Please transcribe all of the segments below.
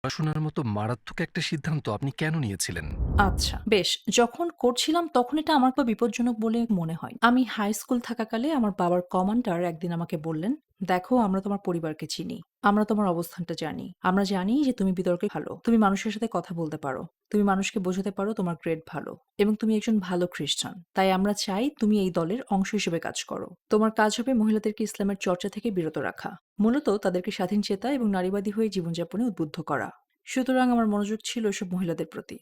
পড়াশোনার মতো মারাত্মক একটা সিদ্ধান্ত আপনি কেন নিয়েছিলেন? আচ্ছা, বেশ। যখন করছিলাম তখন এটা আমার তো বিপজ্জনক বলে মনে হয়। আমি হাই স্কুল থাকাকালে আমার বাবার কমান্ডার একদিন আমাকে বললেন, "দেখো আমরা তোমার পরিবারকে চিনি। আমরা তোমার অবস্থানটা জানি। আমরা জানি যে তুমি বিতর্কে ভালো। তুমি মানুষের সাথে কথা বলতে পারো। তুমি মানুষকে বোঝাতে পারো তোমার গ্রেড ভালো। এবং তুমি একজন ভালো খ্রিস্টান। তাই আমরা চাই তুমি এই দলের অংশ হিসেবে কাজ করো। তোমার কাজ হবে মহিলাদেরকে ইসলামের চর্চা থেকে বিরত রাখা। মূলত তাদেরকে স্বাধীনচেতা এবং নারীবাদী হয়ে জীবনযাপনে উদ্বুদ্ধ করা।" সুতরাং আমার মনোযোগ ছিল এসব মহিলাদের প্রতি।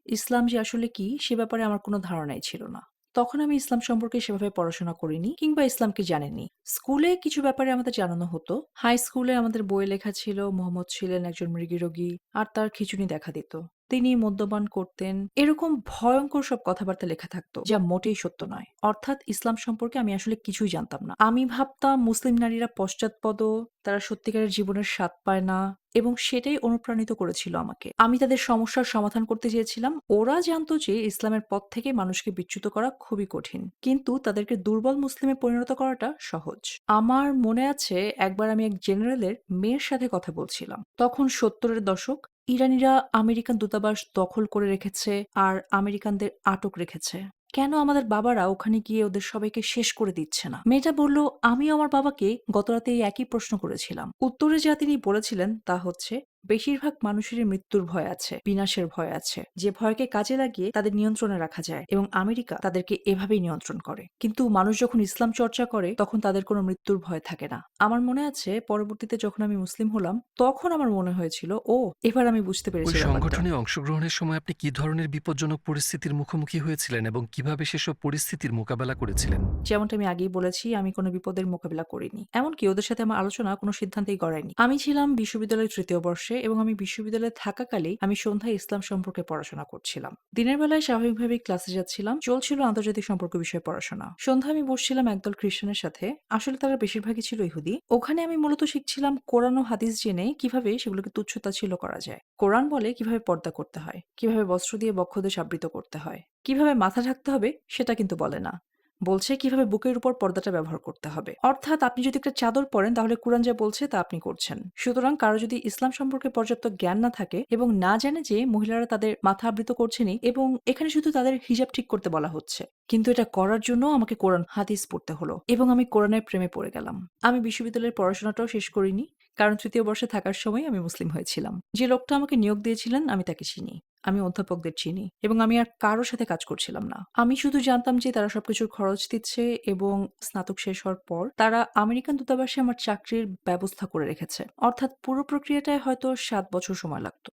ইসলাম যে আসলে কি সে ব্যাপারে আমার কোনো ধারণাই ছিল না। তখন আমি ইসলাম সম্পর্কে সেভাবে পড়াশোনা করিনি কিংবা ইসলামকে জানিনি। স্কুলে কিছু ব্যাপারে আমাদের জানানো হতো। হাই স্কুলে আমাদের বইয়ে লেখা ছিল মোহাম্মদ ছিলেন একজন মৃগীরোগী আর তার খিঁচুনি দেখা দিত। তিনি মদ্যপান করতেন। এরকম ভয়ংকর সব কথাবার্তা লেখা থাকতো যা মোটেই সত্য নয়। অর্থাৎ ইসলাম সম্পর্কে আমি আসলে কিছুই জানতাম না। আমি ভাবতাম মুসলিম নারীরা পশ্চাৎপদ, তারা সত্যিকারের জীবনের স্বাদ পায় না এবং সেটাই অনুপ্রাণিত করেছিল আমাকে। আমি তাদের সমস্যার সমাধান করতে চেয়েছিলাম। ওরা জানতো যে ইসলামের পথ থেকে মানুষকে বিচ্যুত করা খুবই কঠিন। কিন্তু তাদেরকে দুর্বল মুসলিমে পরিণত করাটা সহজ। আমার মনে আছে একবার আমি এক জেনারেলের মেয়ের সাথে কথা বলছিলাম। তখন ৭০ এর দশক। ইরানিরা আমেরিকান দূতাবাস দখল করে রেখেছে আর আমেরিকানদের আটক রেখেছে। কেন আমাদের বাবারা ওখানে গিয়ে ওদের সবাইকে শেষ করে দিচ্ছে না? মেয়েটা বলল, "আমি আমার বাবাকে গতরাতে এই একই প্রশ্ন করেছিলাম। উত্তরে যা তিনি বলেছিলেন তা হচ্ছে, বেশিরভাগ মানুষেরই মৃত্যুর ভয় আছে, বিনাশের ভয় আছে। যে ভয়কে কাজে লাগিয়ে তাদের নিয়ন্ত্রণে রাখা যায় এবং আমেরিকা তাদেরকে এভাবেই নিয়ন্ত্রণ করে। কিন্তু মানুষ যখন ইসলাম চর্চা করে তখন তাদের কোনো মৃত্যুর ভয় থাকে না।" আমার মনে আছে পরবর্তীতে যখন আমি মুসলিম হলাম তখন আমার মনে হয়েছিল, ও এবার আমি বুঝতে ওই পেরেছি ব্যাপারটা। সংগঠনে অংশগ্রহণের সময় আপনি কি ধরনের বিপজ্জনক পরিস্থিতির মুখোমুখি হয়েছিলেন এবং কিভাবে সেসব পরিস্থিতির মোকাবেলা করেছিলেন? যেমনটা আমি আগেই বলেছি, আমি কোনো বিপদের মোকাবিলা করিনি। এমনকি ওদের সাথে আমার আলোচনা কোনো সিদ্ধান্তেই গড়ায়নি। আমি ছিলাম বিশ্ববিদ্যালয়ের ৩য় বর্ষে এবং আমি বিশ্ববিদ্যালয়ে থাকাকালেই আমি সন্ধ্যায় ইসলাম সম্পর্কে পড়াশোনা করছিলাম। দিনের বেলায় স্বাভাবিকভাবেই ক্লাসে যাচ্ছিলাম। চলছিল আন্তর্জাতিক সম্পর্ক বিষয়ে পড়াশোনা। সন্ধ্যায় আমি বসছিলাম একদল খ্রিস্টানের সাথে। আসলে তারা বেশিরভাগই ছিল ইহুদি। ওখানে আমি মূলত শিখছিলাম কোরআন ও হাদিস জেনে কিভাবে সেগুলোকে তুচ্ছ-তাচ্ছিল্য করা যায়। কোরআন বলে কিভাবে পর্দা করতে হয়, কিভাবে বস্ত্র দিয়ে বক্ষদেশ আবৃত করতে হয়, কিভাবে মাথা ঢাকতে হবে সেটা কিন্তু বলে না। বলছে কিভাবে বুকের উপর পর্দাটা ব্যবহার করতে হবে। অর্থাৎ আপনি যদি একটা চাদর পরেন তাহলে কুরআন যা বলছে তা আপনি করছেন। সুতরাং কারো যদি ইসলাম সম্পর্কে পর্যাপ্ত জ্ঞান না থাকে এবং না জানে যে মহিলারা তাদের মাথা আবৃত করছেনই এবং এখানে শুধু তাদের হিজাব ঠিক করতে বলা হচ্ছে। কিন্তু এটা করার জন্য আমাকে কোরআন হাদিস পড়তে হলো এবং আমি কোরআনের প্রেমে পড়ে গেলাম। আমি বিশ্ববিদ্যালয়ের পড়াশোনাটাও শেষ করিনি। কারণ ৩য় বর্ষে থাকার সময় আমি মুসলিম হয়েছিলাম। যে লোকটা আমাকে নিয়োগ দিয়েছিলেন আমি তাকে চিনি। আমি অধ্যাপকদের চিনি এবং আমি আর কারো সাথে কাজ করছিলাম না। আমি শুধু জানতাম যে তারা সবকিছুর খরচ দিচ্ছে এবং স্নাতক শেষ হওয়ার পর তারা আমেরিকান দূতাবাসে আমার চাকরির ব্যবস্থা করে রেখেছে। অর্থাৎ পুরো প্রক্রিয়াটায় হয়তো ৭ বছর সময় লাগতো।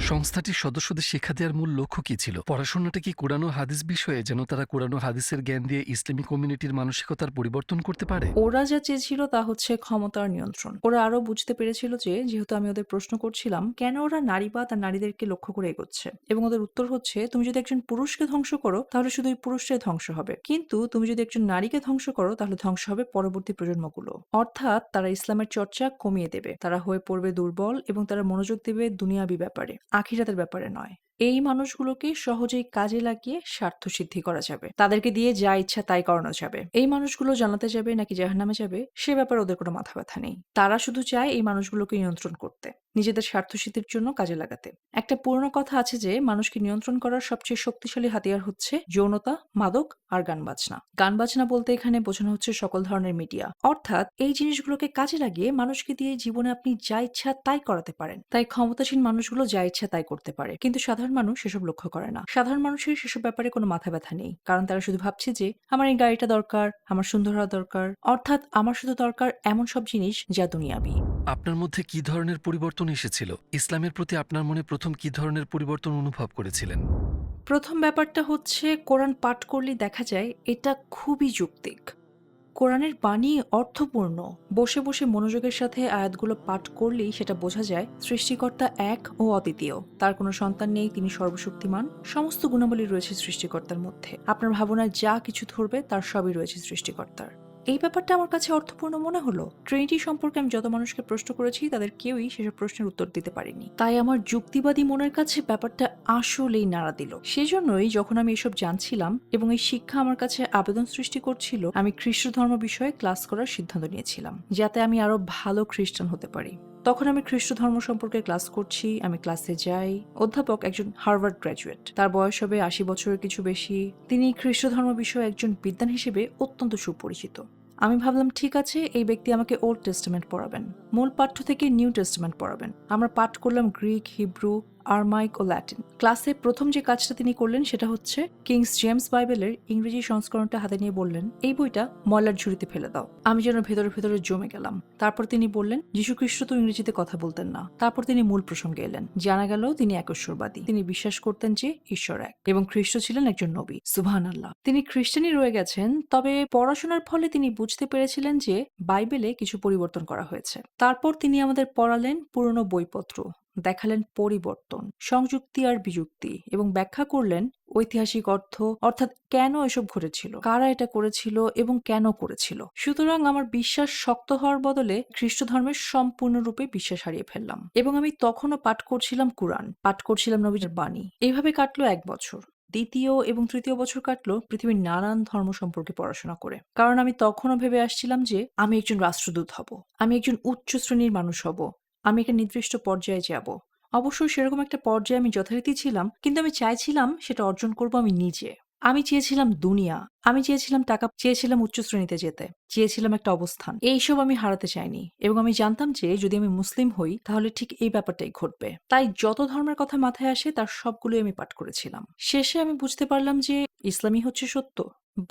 সংস্থাটির সদস্যদের শিক্ষা দেওয়ার মূল লক্ষ্য কী ছিল? পড়াশোনাটা কি কোরআন ও হাদিস বিষয়ে, যেন তারা কোরআন ও হাদিসের জ্ঞান দিয়ে ইসলামী কমিউনিটির মানসিকতার পরিবর্তন করতে পারে? ওরা যা চেয়েছিল তা হচ্ছে ক্ষমতার নিয়ন্ত্রণ। ওরা আরো বুঝতে পেরেছিল যে যেহেতু আমি ওদের প্রশ্ন করছিলাম কেন ওরা নারীবাদ আর নারীদেরকে লক্ষ্য করে এগোচ্ছে এবং ওদের উত্তর হচ্ছে, তুমি যদি একজন পুরুষকে ধ্বংস করো তাহলে শুধু ওই পুরুষটাই ধ্বংস হবে, কিন্তু তুমি যদি একজন নারীকে ধ্বংস করো তাহলে ধ্বংস হবে পরবর্তী প্রজন্মগুলো। অর্থাৎ তারা ইসলামের চর্চা কমিয়ে দেবে, তারা হয়ে পড়বে দুর্বল এবং তারা মনোযোগ দেবে দুনিয়াবি ব্যাপারে, আখিরাতের ব্যাপারে নয়। এই মানুষগুলোকে সহজেই কাজে লাগিয়ে স্বার্থ সিদ্ধি করা যাবে। তাদেরকে দিয়ে যা ইচ্ছা তাই করানো যাবে। এই মানুষগুলো জান্নাতে যাবে নাকি জাহান্নামে যাবে সে ব্যাপারে ওদের কোনো মাথা ব্যথা নেই। তারা শুধু চায় এই মানুষগুলোকে নিয়ন্ত্রণ করতে, নিজেদের স্বার্থসিদ্ধির জন্য কাজে লাগাতে। একটা পুরনো কথা আছে যে মানুষকে নিয়ন্ত্রণ করার সবচেয়ে শক্তিশালী হাতিয়ার হচ্ছে যৌনতা, মাদক আর গান বাজনা। গান বাজনা বলতে এখানে বোঝানো হচ্ছে সকল ধরনের মিডিয়া। অর্থাৎ এই জিনিসগুলোকে কাজে লাগিয়ে মানুষকে দিয়ে জীবনে আপনি যা ইচ্ছা তাই করাতে পারেন। তাই ক্ষমতাসীন মানুষগুলো যা ইচ্ছা তাই করতে পারে, কিন্তু সাধারণ মানুষ সেসব লক্ষ্য করে না। সাধারণ মানুষের সেসব ব্যাপারে কোনো মাথা ব্যথা নেই, কারণ তারা শুধু ভাবছে যে আমার এই গাড়িটা দরকার, আমার সুন্দর হওয়া দরকার। অর্থাৎ আমার শুধু দরকার এমন সব জিনিস যা দুনিয়াবি। আপনার মধ্যে কি ধরনের পরিবর্তন এসেছিল? ইসলামের প্রতি আপনার মনে প্রথম কি ধরনের পরিবর্তন অনুভব করেছিলেন? প্রথম ব্যাপারটা হচ্ছে কোরআন পাঠ করলেই দেখা যায় এটা খুবই যৌক্তিক। কোরআনের বাণী অর্থপূর্ণ। বসে, বসে মনোযোগের সাথে আয়াতগুলো পাঠ করলেই সেটা বোঝা যায় সৃষ্টিকর্তা এক ও অদ্বিতীয়। তার কোনো সন্তান নেই, তিনি সর্বশক্তিমান। সমস্ত গুণাবলী রয়েছে সৃষ্টিকর্তার মধ্যে। আপনার ভাবনায় যা কিছু ধরবে তার সবই রয়েছে সৃষ্টিকর্তার। এই ব্যাপারটা আমার কাছে অর্থপূর্ণ মনে হলো। ট্রিনিটি সম্পর্কে আমি যত মানুষকে প্রশ্ন করেছি তাদের কেউই সেসব প্রশ্নের উত্তর দিতে পারেনি। তাই আমার যুক্তিবাদী মনের কাছে ব্যাপারটা আসলেই নাড়া দিল। সেজন্যই যখন আমি এসব জানছিলাম এবং এই শিক্ষা আমার কাছে আবেদন সৃষ্টি করছিল, আমি খ্রিস্ট ধর্ম বিষয়ে ক্লাস করার সিদ্ধান্ত নিয়েছিলাম, যাতে আমি আরো ভালো খ্রিস্টান হতে পারি। তখন আমি খ্রিস্ট ধর্ম সম্পর্কে ক্লাস করছি, আমি ক্লাসে যাই। অধ্যাপক একজন হার্ভার্ড গ্র্যাজুয়েট, তার বয়স হবে ৮০ বছরের কিছু বেশি। তিনি খ্রিস্ট ধর্ম বিষয়ে একজন বিদ্বান হিসেবে অত্যন্ত সুপরিচিত। আমি ভাবলাম ঠিক আছে, এই ব্যক্তি আমাকে ওল্ড টেস্টামেন্ট পড়াবেন, মূল পাঠ্য থেকে নিউ টেস্টামেন্ট পড়াবেন। আমরা পাঠ করলাম গ্রিক, হিব্রু, আরমাইক ও ল্যাটিন। ক্লাসে প্রথম যে কাজটা তিনি করলেন সেটা হচ্ছে কিংস জেমস বাইবেলের ইংরেজি সংস্করণটা হাতে নিয়ে বললেন, এই বইটা ময়লার ঝুড়িতে ফেলে দাও। আমি যেন ভেতরে ভেতরে জমে গেলাম। তারপর তিনি বললেন, যীশু খ্রিস্ট তো ইংরেজিতে কথা বলতেন না। তারপর তিনি মূল প্রসঙ্গে এলেন। জানা গেল তিনি একশ্বরবাদী। তিনি বিশ্বাস করতেন যে ঈশ্বর এক এবং খ্রিস্ট ছিলেন একজন নবী। সুবহানাল্লাহ। তিনি খ্রিস্টানই রয়ে গেছেন, তবে পড়াশোনার ফলে তিনি বুঝতে পেরেছিলেন যে বাইবেলে কিছু পরিবর্তন করা হয়েছে। তারপর তিনি আমাদের পড়ালেন পুরনো বইপত্র, দেখালেন পরিবর্তন, সংযুক্তি আর বিযুক্তি, এবং ব্যাখ্যা করলেন ঐতিহাসিক অর্থ, অর্থাৎ কেন এসব ঘটেছিল, কারা এটা করেছিল এবং কেন করেছিল। সুতরাং আমার বিশ্বাস শক্ত হওয়ার বদলে খ্রিস্ট ধর্মের সম্পূর্ণরূপে বিশ্বাস হারিয়ে ফেললাম। এবং আমি তখনও পাঠ করছিলাম কুরআন, পাঠ করছিলাম নবীর বাণী। এইভাবে কাটলো ১ বছর। দ্বিতীয় এবং তৃতীয় বছর কাটলো পৃথিবীর নানান ধর্ম সম্পর্কে পড়াশোনা করে। কারণ আমি তখনও ভেবে আসছিলাম যে আমি একজন রাষ্ট্রদূত হব, আমি একজন উচ্চ শ্রেণীর মানুষ হব, আমি একটা নির্দিষ্ট পর্যায়ে যাব। অবশ্য সেরকম একটা পর্যায়ে আমি যথারীতি ছিলাম, কিন্তু আমি চাইছিলাম সেটা অর্জন করব আমি নিজে। আমি চেয়েছিলাম দুনিয়া, আমি চেয়েছিলাম টাকা, চেয়েছিলাম উচ্চ শ্রেণীতে যেতে, চেয়েছিলাম একটা অবস্থান। এইসব আমি হারাতে চাইনি, এবং আমি জানতাম যে যদি আমি মুসলিম হই তাহলে ঠিক এই ব্যাপারটাই ঘটবে। তাই যত ধর্মের কথা মাথায় আসে তার সবগুলোই আমি পাঠ করেছিলাম। শেষে আমি বুঝতে পারলাম যে ইসলামই হচ্ছে সত্য।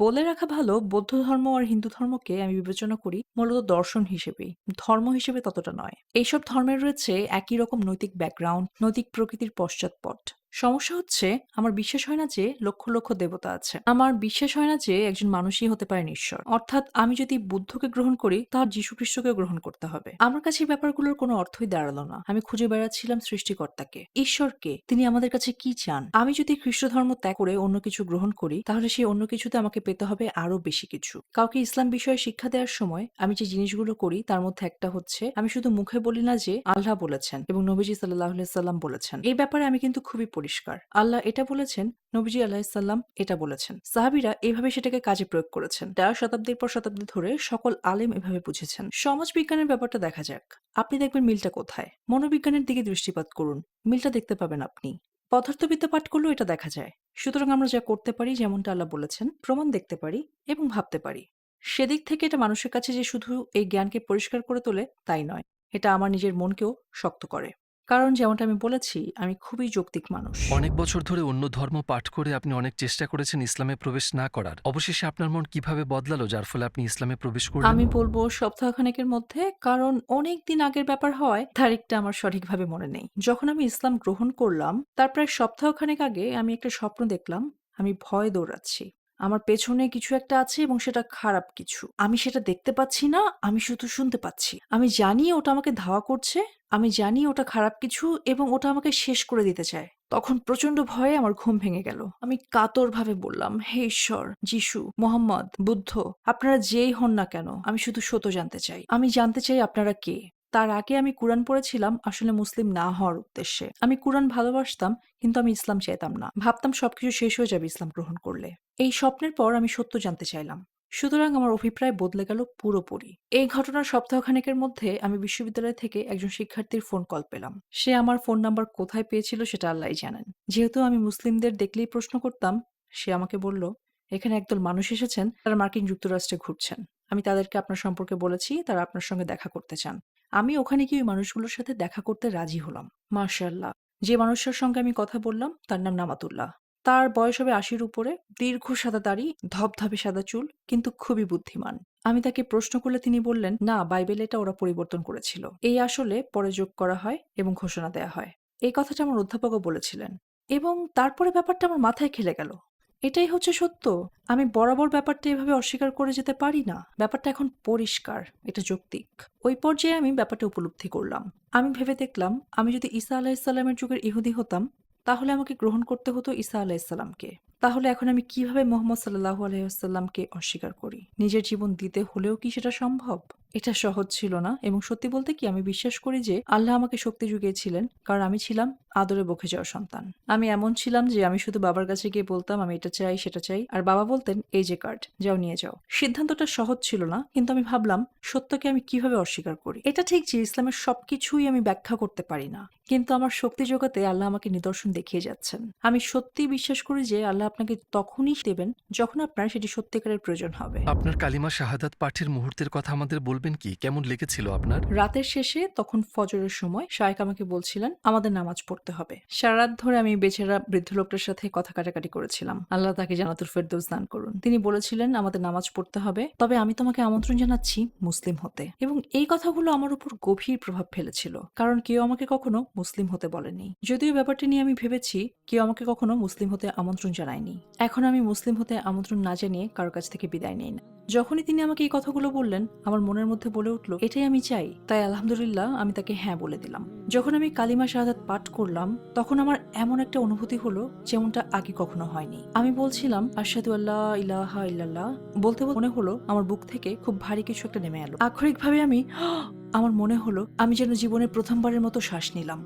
বলে রাখা ভালো, বৌদ্ধ ধর্ম আর হিন্দু ধর্মকে আমি বিবেচনা করি মূলত দর্শন হিসেবেই, ধর্ম হিসেবে ততটা নয়। এইসব ধর্মের রয়েছে একই রকম নৈতিক ব্যাকগ্রাউন্ড, নৈতিক প্রকৃতির পশ্চাৎপট। সমস্যা হচ্ছে আমার বিশ্বাস হয় না যে লক্ষ লক্ষ দেবতা আছে। আমার বিশ্বাস হয় না যে একজন মানুষই হতে পারেন ঈশ্বর। অর্থাৎ আমি যদি বুদ্ধকে গ্রহণ করি তাহলে যীশু খ্রিস্টকে গ্রহণ করতে হবে। আমার কাছে এই ব্যাপারগুলোর কোনো অর্থই দাঁড়ালো না। আমি খুঁজে বেড়াচ্ছিলাম সৃষ্টিকর্তাকে, ঈশ্বরকে। তিনি আমাদের কাছে কি চান? আমি যদি খ্রিস্ট ধর্ম ত্যাগ করে অন্য কিছু গ্রহণ করি তাহলে সেই অন্য কিছুতে আমাকে পেতে হবে আরো বেশি কিছু। কাউকে ইসলাম বিষয়ে শিক্ষা দেওয়ার সময় আমি যে জিনিসগুলো করি তার মধ্যে একটা হচ্ছে আমি শুধু মুখে বলি না যে আল্লাহ বলেছেন এবং নবীজি সাল্লাল্লাহু আলাইহি সাল্লাম বলেছেন। এই ব্যাপারে আমি কিন্তু খুবই পরিষ্কার। আল্লাহ এটা বলেছেন, নবীজি আলাইহিস সালাম এটা বলেছেন। সাহাবীরা এইভাবে সেটাকে কাজে প্রয়োগ করেছেন। তারা শতাব্দীর পর শতাব্দী ধরে সকল আলেম এভাবে বুঝেছেন। সমাজ বিজ্ঞানের ব্যাপারটা দেখা যাক। আপনি দেখবেন মিলটা কোথায়। মনোবিজ্ঞানের দিকে দৃষ্টিপাত করুন, মিলটা দেখতে পাবেন আপনি। পদার্থবিদ্যা পাঠ করলেও এটা দেখা যায়। সুতরাং আমরা যা করতে পারি, যেমনটা আল্লাহ বলেছেন, প্রমাণ দেখতে পারি এবং ভাবতে পারি। সেদিক থেকে এটা মানুষের কাছে যে শুধু এই জ্ঞানকে পরিষ্কার করে তোলে তাই নয়, এটা আমার নিজের মনকেও শক্ত করে। কারণ যেমনটা আমি বলেছি, আমি খুবই যৌক্তিক মানুষ। অনেক বছর ধরে অন্য ধর্ম পাঠ করে আপনি অনেক চেষ্টা করেছেন ইসলামে প্রবেশ না করার। অবশেষে আপনার মন কিভাবে বদলালো যার ফলে আপনি ইসলামে প্রবেশ করলেন? আমি বলব সপ্তাহখানেকের মধ্যে, কারণ অনেক দিন আগের ব্যাপার হওয়ায় তারিখটা আমার সঠিকভাবে মনে নেই। যখন আমি ইসলাম গ্রহণ করলাম তার প্রায় সপ্তাহখানেক আগে আমি একটা স্বপ্ন দেখলাম। আমি ভয়ে দৌড়াচ্ছি। আমার পেছনে কিছু একটা আছে এবং সেটা খারাপ কিছু। আমি সেটা দেখতে পাচ্ছি না, আমি শুধু শুনতে পাচ্ছি। আমি জানি ওটা আমাকে ধাওয়া করছে, আমি জানি ওটা খারাপ কিছু এবং ওটা আমাকে শেষ করে দিতে চায়। তখন প্রচন্ড ভয়ে আমার ঘুম ভেঙে গেল। আমি কাতরভাবে বললাম, হে ঈশ্বর, যিশু, মোহাম্মদ, বুদ্ধ, আপনারা যেই হন না কেন, আমি শুধু সত্য জানতে চাই। আমি জানতে চাই আপনারা কে। তার আগে আমি কুরআন পড়েছিলাম আসলে মুসলিম না হওয়ার উদ্দেশ্যে। আমি কুরআন ভালোবাসতাম, কিন্তু আমি ইসলাম চাইতাম না। ভাবতাম সবকিছু শেষ হয়ে যাবে ইসলাম গ্রহণ করলে। এই স্বপ্নের পর আমি সত্য জানতে চাইলাম। সুতরাং আমার অভিপ্রায় বদলে গেল পুরোপুরি। এই ঘটনার সপ্তাহখানেকের মধ্যে আমি বিশ্ববিদ্যালয় থেকে একজন শিক্ষার্থীর ফোন কল পেলাম। সে আমার ফোন নাম্বার কোথায় পেয়েছিল সেটা আল্লাহই জানেন। যেহেতু আমি মুসলিমদের দেখলেই প্রশ্ন করতাম, সে আমাকে বলল, এখানে একদল মানুষ এসেছেন, তারা মার্কিন যুক্তরাষ্ট্রে ঘুরছেন। আমি তাদেরকে আপনার সম্পর্কে বলেছি, তারা আপনার সঙ্গে দেখা করতে চান। আমি ওখানে গিয়ে ওই মানুষগুলোর সাথে দেখা করতে রাজি হলাম। মাশাআল্লাহ। যে মানুষটার সঙ্গে আমি কথা বললাম তার নাম নামাতুল্লাহ। তার বয়স হবে ৮০-র উপরে, দীর্ঘ সাদা দাড়ি, ধবধবে সাদা চুল, কিন্তু খুবই বুদ্ধিমান। আমি তাকে প্রশ্ন করলে তিনি বললেন, না, বাইবেলে এটা ওরা পরিবর্তন করেছিল। এই আসলে পরে যোগ করা হয় এবং ঘোষণা দেয়া হয়। এই কথাটা আমার অধ্যাপকও বলেছিলেন। এবং তারপরে ব্যাপারটা আমার মাথায় খেলে গেল। এটাই হচ্ছে সত্য। আমি বরাবর ব্যাপারটা এভাবে অস্বীকার করে যেতে পারি না। ব্যাপারটা এখন পরিষ্কার, এটা যৌক্তিক। ওই পর্যায়ে আমি ব্যাপারটা উপলব্ধি করলাম। আমি ভেবে দেখলাম, আমি যদি ঈসা আলাইহিসসালামের যুগের ইহুদি হতাম তাহলে আমাকে গ্রহণ করতে হতো ঈসা আলাইহিসসালামকে। তাহলে এখন আমি কিভাবে মুহাম্মদ সাল্লাল্লাহু আলাইহি ওয়াসাল্লামকে অস্বীকার করি? নিজের জীবন দিতে হলেও কি সেটা সম্ভব? এটা সহজ ছিল না, এবং সত্যি বলতে কি আমি বিশ্বাস করি যে আল্লাহ আমাকে শক্তি জুগিয়েছিলেন, কারণ আমি ছিলাম আদরে বকে যাওয়া সন্তান। আমি এমন ছিলাম যে আমি শুধু বাবার কাছে গিয়ে বলতাম আমি এটা চাই সেটা চাই, আর বাবা বলতেন এই যে কার্ড, যাও নিয়ে যাও। সিদ্ধান্তটা সহজ ছিল না, কিন্তু আমি ভাবলাম সত্যকে আমি কিভাবে অস্বীকার করি। এটা ঠিক যে ইসলামের সবকিছুই আমি ব্যাখ্যা করতে পারি না, কিন্তু আমার শক্তি জোগাতে আল্লাহ আমাকে নিদর্শন দেখিয়ে যাচ্ছেন। আমি সত্যিই বিশ্বাস করি যে আল্লাহ আপনাকে তখনই দেবেন যখন আপনার সেটি সত্যিকারের প্রয়োজন হবে। আপনার কালিমা শাহাদাত পাঠের মুহূর্তের কথা আমাদের বলবেন কি? কেমন লেগেছিল আপনার? রাতের শেষে তখন ফজরের সময় শায়েখ আমাকে বলছিলেন আমাদের নামাজ পড়তে হবে। সারা রাত ধরে আমি বেচারা বৃদ্ধ লোকটার সাথে কথা কাটাকাটি করেছিলাম। আল্লাহ তাকে জান্নাতুল ফেরদৌস দান করুন। তিনি বলেছিলেন আমাদের নামাজ পড়তে হবে, তবে আমি তোমাকে আমন্ত্রণ জানাচ্ছি মুসলিম হতে। এবং এই কথাগুলো আমার উপর গভীর প্রভাব ফেলেছিল, কারণ কেউ আমাকে কখনো মুসলিম হতে বলেনি। যদিও ব্যাপারটি নিয়ে আমি ভেবেছি কেউ আমাকে কখনো মুসলিম হতে আমন্ত্রণ জানায়নি। এখন আমি মুসলিম হতে আমন্ত্রণ না জানিয়ে কারোর কাছ থেকে বিদায় নেই না। যখনই তিনি আমাকে এই কথাগুলো বললেন, আমার মনের মধ্যে বলে উঠলো এটাই আমি চাই। তাই আলহামদুলিল্লাহ আমি তাকে হ্যাঁ বলে দিলাম। যখন আমি কালিমা শাহাদাত পাঠ করলাম, তখন আমার এমন একটা অনুভূতি হলো যেমনটা আগে কখনো হয়নি। আমি বলছিলাম আশহাদু আল্লা ইলাহা ইল্লাল্লাহ, বলতে বলতে মনে হলো আমার বুক থেকে খুব ভারী কিছু একটা নেমে এলো। আক্ষরিকভাবে আমি আমার মনে হলো আমি যেন জীবনে প্রথমবারের মতো শ্বাস নিলাম।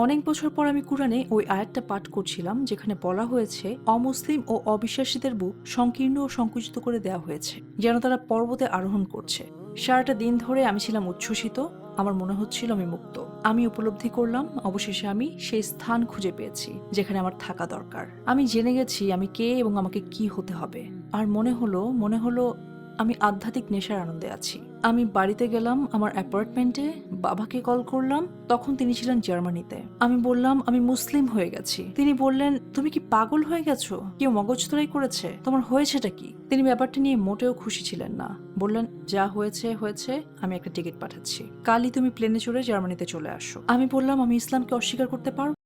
অনেক বছর পর আমি কুরআনে ওই আয়াতটা পাঠ করছিলাম যেখানে বলা হয়েছে অমুসলিম ও অবিশ্বাসীদের বুক সংকীর্ণ ও সংকুচিত করে দেওয়া হয়েছে, যেন তারা পর্বতে আরোহণ করছে। সারাটা দিন ধরে আমি ছিলাম উচ্ছ্বসিত, আমার মনে হচ্ছিল আমি মুক্ত। আমি উপলব্ধি করলাম অবশেষে আমি সেই স্থান খুঁজে পেয়েছি যেখানে আমার থাকা দরকার। আমি জেনে গেছি আমি কে এবং আমাকে কি হতে হবে। আর মনে হলো আমি আধ্যাত্মিক নেশার আনন্দে আছি। আমি বাড়িতে গেলাম, আমার অ্যাপার্টমেন্টে বাবাকে কল করলাম। তখন তিনি ছিলেন জার্মানিতে। আমি বললাম আমি মুসলিম হয়ে গেছি। তিনি বললেন তুমি কি পাগল হয়ে গেছো? কেউ মগজধরাই করেছে? তোমার হয়েছেটা কি? তিনি ব্যাপারটা নিয়ে মোটেও খুশি ছিলেন না। বললেন যা হয়েছে হয়েছে, আমি একটা টিকিট পাঠাচ্ছি, কালই তুমি প্লেনে চড়ে জার্মানিতে চলে আসো। আমি বললাম আমি ইসলামকে অস্বীকার করতে পারবো